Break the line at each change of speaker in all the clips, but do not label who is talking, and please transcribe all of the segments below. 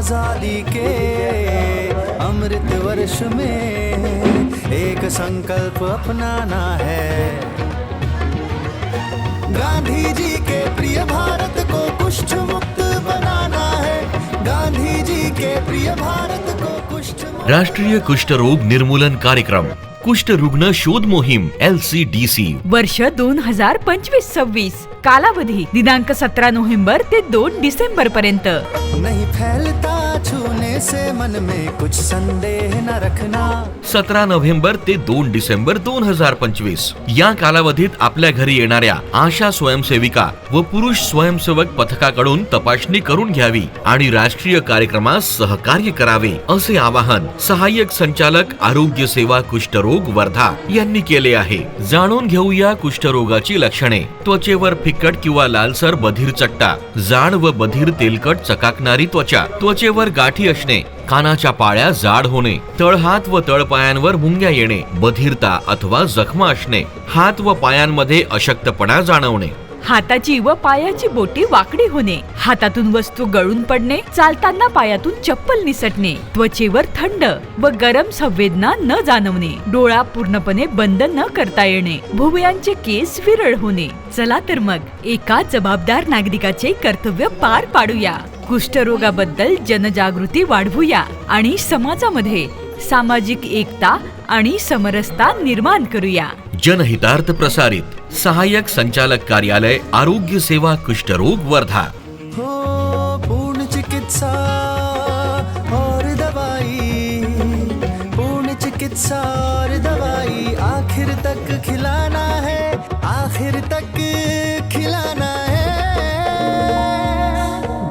आजादी के अमृत वर्ष में एक संकल्प अपनाना है। गांधी जी के प्रिय भारत को कुष्ठ मुक्त बनाना है। गांधी जी के प्रिय भारत को कुष्ठ मुक्त।
राष्ट्रीय कुष्ठरोग निर्मूलन कार्यक्रम कुष्ठ रुग्ण शोध मोहीम LCDC
वर्ष 2025-26 कालावधी दिनांक 17 नोव्हेंबर ते 2 डिसेंबर पर्यंत।
नहीं फैलता छूने से मन में कुछ संदेह न रखना।
17 नोव्हेंबर ते 2 डिसेंबर 2025 या कालावधीत आपल्या घरी येणाऱ्या आशा स्वयंसेविका व पुरुष स्वयंसेवक पथकाकडून तपासणी करून घ्यावी आणि राष्ट्रीय कार्यक्रमास सहकार्य करावे असे आवाहन सहाय्यक संचालक आरोग्य सेवा कुष्ठरोग वर्धा यांनी केले आहे। जाणून घेऊया कुष्ठरोगाची लक्षणे। त्वचेवर फिकट किंवा लालसर बधीर चट्टा, जाड व बधीर तेलकट चकाकणारी त्वचा, त्वचेवर गाठी असणे, कानाच्या पाळ्या जाड होणे, तळहात व तळपायांवर मुंग्या येणे, बधिरता अथवा जखमा असणे, हात व पायांमध्ये अशक्तपणा जाणवणे,
हाताची व पायाची बोटे वाकडी होणे, हातातून वस्तू गळून पडणे, चालताना पायातून चप्पल निसटणे, त्वचेवर थंड व गरम संवेदना न जाणवणे, डोळा पूर्णपणे बंद न करता येणे, भुवयांचे केस विरळ होणे। चला तर मग एका जबाबदार नागरिकाचे कर्तव्य पार पाडूया। कुष्ठरोगाबद्दल जनजागृती वाढवूया आणि समाजामध्ये सामाजिक एकता आणि समरसता निर्माण करूया।
जनहितार्थ प्रसारित सहाय्यक संचालक कार्यालय आरोग्य सेवा कुष्ठरोग वर्धा।
हो पूर्ण चिकित्सा और दवाई, पूर्ण चिकित्सा और दवाई आखिर तक खिलाना है, आखिर तक खिलाना है।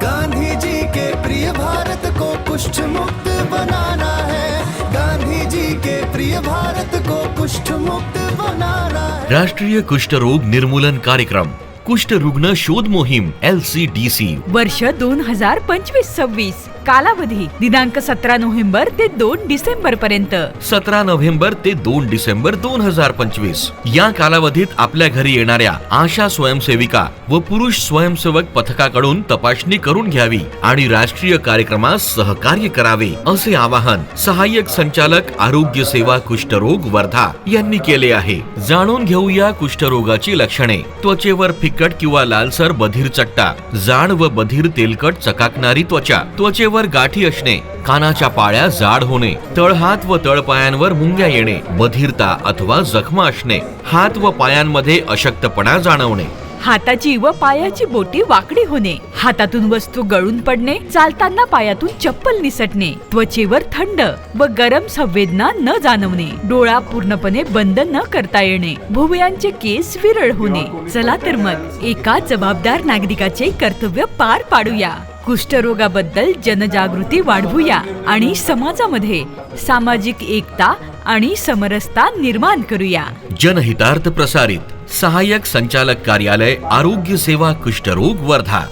गांधी जी के प्रिय भारत को कुष्ठ मुक्त बनाना है। गांधी जी के प्रिय भारत को कुष्ठ मुक्त बनाना है।
राष्ट्रीय कुष्ठरोग निर्मूलन कार्यक्रम कुष्ठ रुग्ण शोध मोहीम LCDC
वर्ष 2025-26 कालावधी दिनांक 17 नोव्हेंबर ते 2 डिसेंबर पर्यंत।
17 नोव्हेंबर ते 2 डिसेंबर 2025 या कालावधीत आपल्या घरी येणाऱ्या आशा स्वयंसेविका व पुरुष स्वयंसेवक पथकाकडून तपासणी करून घ्यावी आणि राष्ट्रीय कार्यक्रमास सहकार्य करावे असे आवाहन सहाय्यक संचालक आरोग्य सेवा कुष्ठरोग वर्धा यांनी केले आहे। जाणून घेऊया कुष्ठरोगाची लक्षणे। त्वचेवर फिकट किंवा लालसर बधीर चट्टा, जाड व बधीर तेलकट चकाकणारी त्वचा, त्वचेवर गाठी असणे, कानाच्या पाळ्या जाड होणे, तळहात व तळपायांवर मुंग्या येणे, बधिरता अथवा जखमा असणे, हात व पायांमध्ये अशक्तपणा जाणवणे,
हाताची व पायाची बोटे वाकडी होणे, हातातून वस्तू गळून पडणे, चालताना पायातून चप्पल निसटणे, त्वचेवर थंड व गरम संवेदना न जाणवणे, डोळा पूर्णपणे बंद न करता येणे, भुवयांचे केस विरळ होणे। चला तर मग एका जबाबदार नागरिकाचे कर्तव्य पार पाडूया। कुष्ठरोगाबद्दल जनजागृती वाढवूया आणि समाजामध्ये सामाजिक एकता आणि समरसता निर्माण करूया।
जनहितार्थ प्रसारित सहाय्यक संचालक कार्यालय आरोग्य सेवा कुष्ठरोग वर्धा।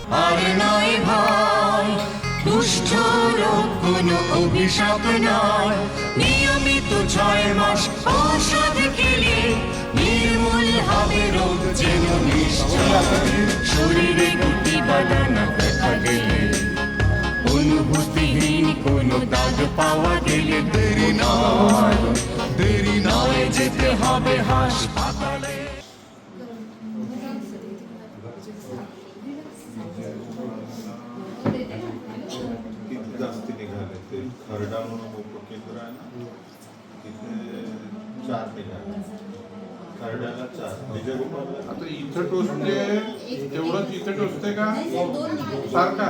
অভিশাপ নয়, নিয়মিত 6 মাস ঔষধ খেলে নির্মূল হবে রোগ যেন নিশ্চয়। শরীরে গুটি বাঁধানো ব্যথা গেলে, অনুভূতিহীন কোনো দাগ পাওয়া গেলে দেরি নয় যেতে হবে হাসপাতালে।
जास्ती निघाले ते खरडा म्हणून उपकेंद्र आहे ना, तिथे 4 निघाले, खरड्याला 4, विजयगोपालला
आता इथं टोचते तेवढंच इथं टोचते का सारखा?